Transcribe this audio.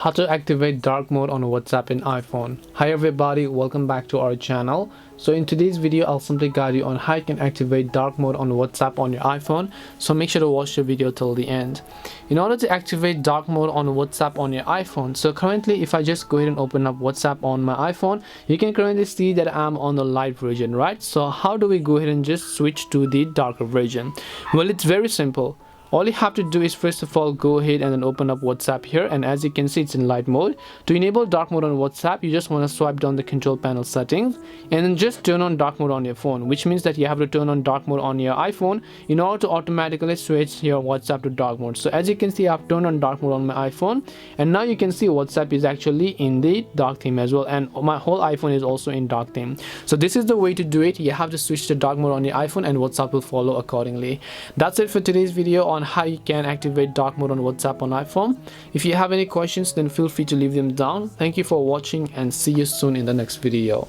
How to activate dark mode on WhatsApp in iPhone. Hi everybody, welcome back to our channel. So in today's video I'll simply guide you on how you can activate dark mode on WhatsApp on your iPhone, so make sure to watch the video till the end. In order to activate dark mode on WhatsApp on your iPhone, so currently if I just go ahead and open up WhatsApp on my iPhone, you can currently see that I'm on the light version, right? So how do we go ahead and just switch to the darker version? Well, it's very simple. All you have to do is first of all go ahead and then open up WhatsApp here, and as you can see it's in light mode. To enable dark mode on WhatsApp, you just want to swipe down the control panel settings and then just turn on dark mode on your phone, which means that you have to turn on dark mode on your iPhone in order to automatically switch your WhatsApp to dark mode. So as you can see, I've turned on dark mode on my iPhone, and now you can see WhatsApp is actually in the dark theme as well, and my whole iPhone is also in dark theme. So this is the way to do it. You have to switch to dark mode on your iPhone and WhatsApp will follow accordingly. That's it for today's video on how you can activate dark mode on WhatsApp on iPhone. If you have any questions, then feel free to leave them down. Thank you for watching and see you soon in the next video.